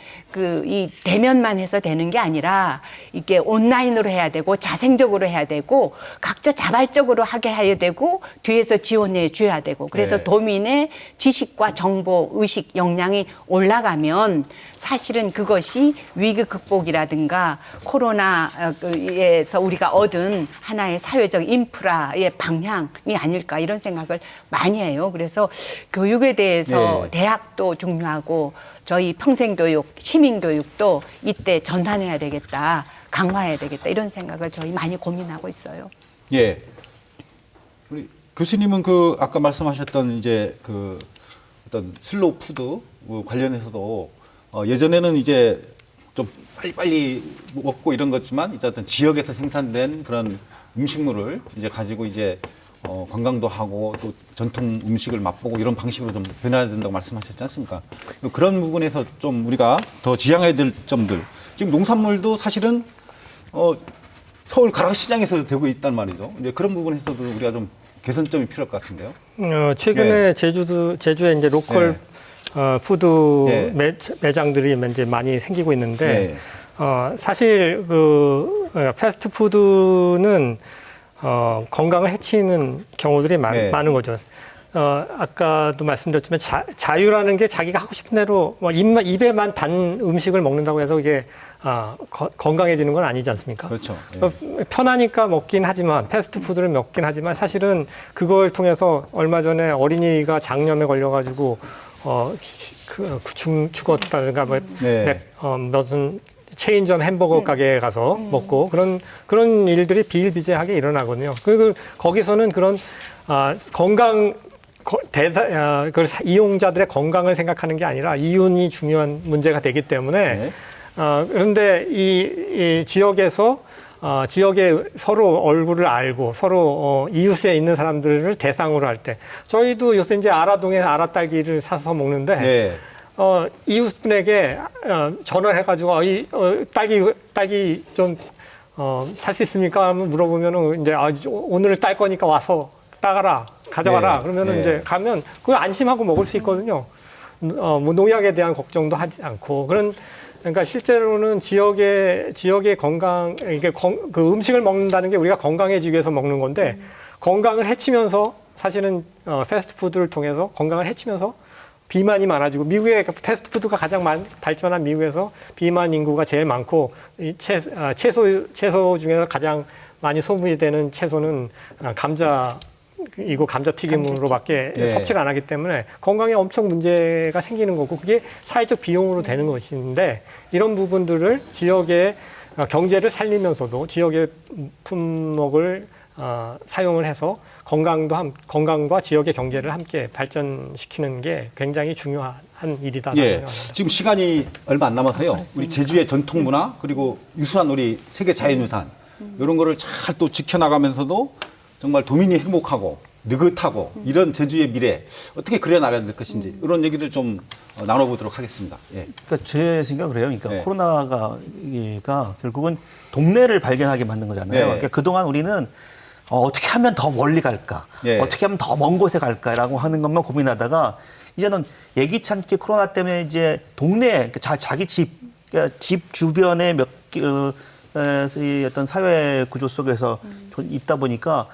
이 대면만 해서 되는 게 아니라 우리가 이게 온라인으로 해야 되고 자생적으로 해야 되고 각자 자발적으로 하게 해야 되고 뒤에서 지원해 줘야 되고 그래서 네. 도민의 지식과 정보, 의식, 역량이 올라가면 사실은 그것이 위기 극복이라든가 코로나에서 우리가 얻은 하나의 사회적 인프라의 방향이 아닐까 이런 생각을 많이 해요. 그래서 교육에 대해서 네. 대학도 중요하고 저희 평생교육, 시민교육도 이때 전환해야 되겠다, 강화해야 되겠다 이런 생각을 저희 많이 고민하고 있어요. 예. 우리 교수님은 그 아까 말씀하셨던 이제 그 어떤 슬로우 푸드 관련해서도 예전에는 이제 좀 빨리빨리 먹고 이런 거지만 이제 어떤 지역에서 생산된 그런 음식물을 이제 가지고 이제 관광도 하고 또 전통 음식을 맛보고 이런 방식으로 좀 변해야 된다고 말씀하셨지 않습니까? 그런 부분에서 좀 우리가 더 지향해야 될 점들. 지금 농산물도 사실은 서울 가락시장에서 되고 있단 말이죠. 이제 그런 부분에서도 우리가 좀 개선점이 필요할 것 같은데요. 최근에 제주에 이제 로컬 푸드 매장들이 이제 많이 생기고 있는데 사실 그 패스트푸드는 건강을 해치는 경우들이 많은 거죠. 아까도 말씀드렸지만 자유라는 게 자기가 하고 싶은 대로 입에만 단 음식을 먹는다고 해서 이게 건강해지는 건 아니지 않습니까? 그렇죠. 편하니까 먹긴 하지만 패스트푸드를 먹긴 하지만 사실은 그걸 통해서 얼마 전에 어린이가 장염에 걸려가지고 죽었다든가 무슨 체인점 햄버거 가게에 가서 먹고 그런 일들이 비일비재하게 일어나거든요. 그리고 거기서는 그런 건강 그 이용자들의 건강을 생각하는 게 아니라 이윤이 중요한 문제가 되기 때문에 그런데 이 지역에서 지역에 서로 얼굴을 알고 서로 이웃에 있는 사람들을 대상으로 할 때 저희도 요새 이제 아라동에 아라딸기를 사서 먹는데 이웃분에게 전화를 해가지고 딸기 좀 살 수 있습니까? 하면 물어보면은 이제 오늘 딸 거니까 와서 따가라 가져가라 그러면은 이제 가면 그걸 안심하고 먹을 수 있거든요. 뭐 농약에 대한 걱정도 하지 않고 그러니까 실제로는 지역의 건강 이게 그 음식을 먹는다는 게 우리가 건강해지기 위해서 먹는 건데 건강을 해치면서 사실은 패스트푸드를 통해서 건강을 해치면서 비만이 많아지고 미국의 패스트푸드가 가장 발전한 미국에서 비만 인구가 제일 많고 이 채소 중에서 가장 많이 소비되는 채소는 감자이고 감자튀김으로밖에 섭취를 안 하기 때문에 건강에 엄청 문제가 생기는 거고 그게 사회적 비용으로 되는 것인데 이런 부분들을 지역의 경제를 살리면서도 지역의 품목을 사용을 해서 건강과 지역의 경제를 함께 발전시키는 게 굉장히 중요한 일이다. 지금 시간이 얼마 안 남아서요. 우리 제주의 전통 문화 그리고 유수한 우리 세계 자연유산 이런 거를 잘 또 지켜나가면서도 정말 도민이 행복하고 느긋하고 이런 제주의 미래 어떻게 그려나가야 될 것인지 이런 얘기를 좀 나눠보도록 하겠습니다. 그러니까 제 생각을 해요. 그러니까 코로나가 결국은 동네를 발견하게 만든 거잖아요. 그러니까 그동안 우리는 어떻게 하면 더 멀리 갈까? 어떻게 하면 더 먼 곳에 갈까라고 하는 것만 고민하다가 이제는 예기치 않게 코로나 때문에 이제 동네 자기 집 주변에 어떤 사회 구조 속에서 있다 보니까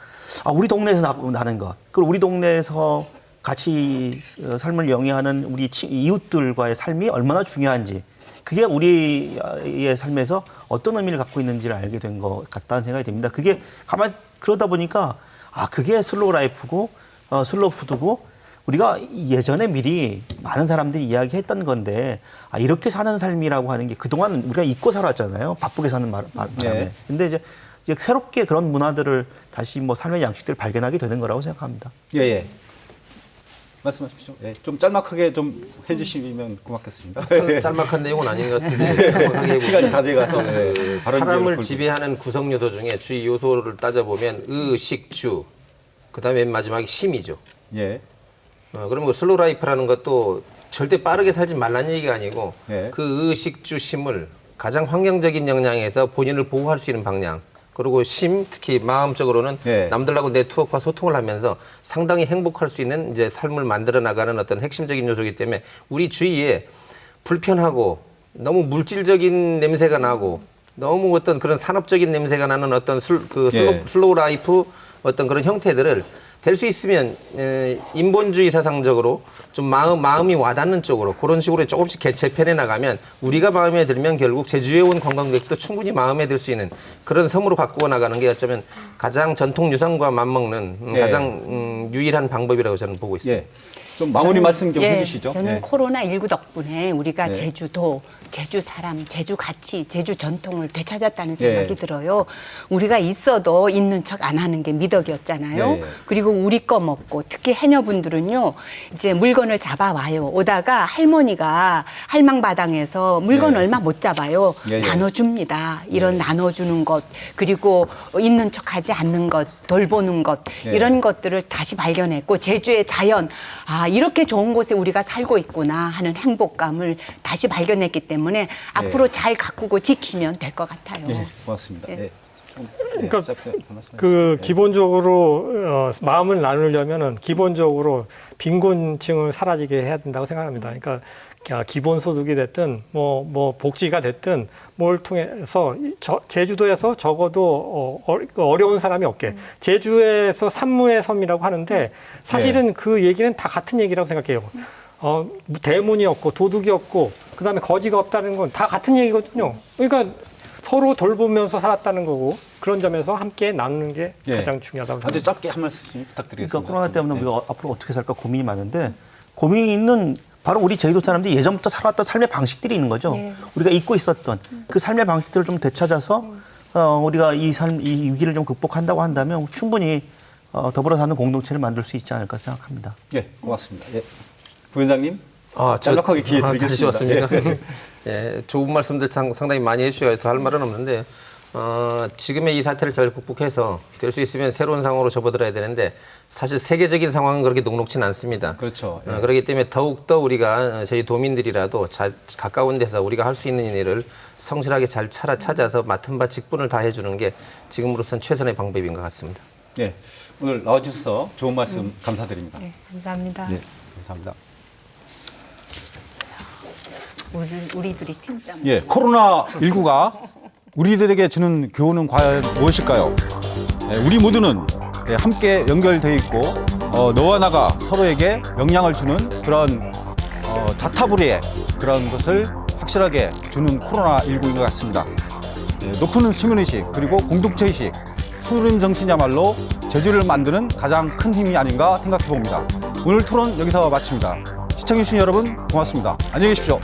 우리 동네에서 나는 것, 그리고 우리 동네에서 같이 삶을 영위하는 우리 이웃들과의 삶이 얼마나 중요한지, 그게 우리의 삶에서 어떤 의미를 갖고 있는지를 알게 된 것 같다는 생각이 듭니다. 그게 가만 그러다 보니까 그게 슬로우 라이프고 슬로우 푸드고 우리가 예전에 미리 많은 사람들이 이야기했던 건데 이렇게 사는 삶이라고 하는 게 그동안 우리가 잊고 살았잖아요. 바쁘게 사는 바람에. 근데 이제 새롭게 그런 문화들을 다시 삶의 양식들을 발견하게 되는 거라고 생각합니다. 말씀하십시오. 좀 짤막하게 좀 해주시면 고맙겠습니다. 짤막한 내용은 아닌 것 같은데 시간이 다 돼가서 사람을 지배하는 구성 요소 중에 주요 요소를 따져보면 식, 그다음에 맨 마지막이 심이죠. 그러면 슬로우 라이프라는 것도 절대 빠르게 살지 말라는 얘기가 아니고 그 식, 심을 가장 환경적인 역량에서 본인을 보호할 수 있는 방향, 그리고 특히 마음적으로는 남들하고 네트워크와 소통을 하면서 상당히 행복할 수 있는 이제 삶을 만들어 나가는 어떤 핵심적인 요소이기 때문에 우리 주위에 불편하고 너무 물질적인 냄새가 나고 너무 어떤 그런 산업적인 냄새가 나는 어떤 예. 슬로우 라이프 어떤 그런 형태들을 될 수 있으면 인본주의 사상적으로 좀 마음이 와닿는 쪽으로 그런 식으로 조금씩 재편해 나가면 우리가 마음에 들면 결국 제주에 온 관광객도 충분히 마음에 들 수 있는 그런 섬으로 가꾸어 나가는 게 어쩌면 가장 전통 유산과 맞먹는 예. 가장 유일한 방법이라고 저는 보고 있습니다. 예. 좀 마무리 말씀 좀 해주시죠. 저는 예. 코로나19 덕분에 우리가 네. 제주도, 제주 사람, 되주 가치, 제주 전통을 되찾았다는 생각이 예. 들어요. 우리가 있어도 있는 척 안 하는 게 미덕이었잖아요. 예, 예. 그리고 우리 거 먹고 특히 해녀분들은요. 이제 물건을 잡아와요. 오다가 할머니가 할망바당에서 물건 예. 얼마 못 잡아요. 예, 예. 나눠줍니다. 이런 나눠주는 것 그리고 있는 척하지 않는 것 돌보는 것 예. 이런 것들을 다시 발견했고 제주의 자연 이렇게 좋은 곳에 우리가 살고 있구나 하는 행복감을 다시 발견했기 때문에 앞으로 잘 가꾸고 지키면 될 것 같아요. 예. 고맙습니다. 예. 예. 그러니까 그 기본적으로 마음을 나누려면은 기본적으로 빈곤층을 사라지게 해야 된다고 생각합니다. 그러니까 기본소득이 됐든 뭐 복지가 됐든 뭘 통해서 제주도에서 적어도 어려운 사람이 없게 제주에서 산무의 섬이라고 하는데 사실은 그 얘기는 다 같은 얘기라고 생각해요. 대문이 없고 도둑이 없고 그다음에 거지가 없다는 건 다 같은 얘기거든요. 그러니까 서로 돌보면서 살았다는 거고 그런 점에서 함께 나누는 게 예. 가장 중요하다고 아주 생각합니다. 짧게 한 말씀 부탁드리겠습니다. 그러니까 코로나 때문에 우리가 앞으로 어떻게 살까 고민이 많은데 고민이 있는 바로 우리 제주도 사람들이 예전부터 살아왔던 삶의 방식들이 있는 거죠. 우리가 잊고 있었던 그 삶의 방식들을 좀 되찾아서 우리가 이 위기를 좀 극복한다고 한다면 충분히 더불어 사는 공동체를 만들 수 있지 않을까 생각합니다. 예, 고맙습니다. 예. 부위원장님, 저- 짤막하게 기회 다시 드리겠습니다. 왔습니다. 예. 예, 좋은 말씀들 상당히 많이 해주셔야 더 할 말은 없는데 지금의 이 사태를 잘 극복해서 될 수 있으면 새로운 상황으로 접어들어야 되는데 사실 세계적인 상황은 그렇게 녹록지는 않습니다. 그렇죠. 예. 그렇기 때문에 더욱더 우리가 저희 도민들이라도 가까운 데서 우리가 할 수 있는 일을 성실하게 잘 찾아서 맡은 바 직분을 다 해주는 게 지금으로선 최선의 방법인 것 같습니다. 예. 오늘 나와주셔서 좋은 말씀 감사드립니다. 네, 감사합니다. 네, 감사합니다. 우리들이 팀장. 예, 코로나19가 우리들에게 주는 교훈은 과연 무엇일까요? 예, 우리 모두는 함께 연결돼 있고 너와 나가 서로에게 영향을 주는 그런 자타불이의 그런 것을 확실하게 주는 코로나19인 것 같습니다. 예, 높은 시민의식 그리고 공동체의식, 수림 정신이야말로 제주를 만드는 가장 큰 힘이 아닌가 생각해 봅니다. 오늘 토론 여기서 마칩니다. 시청해주신 여러분 고맙습니다. 안녕히 계십시오.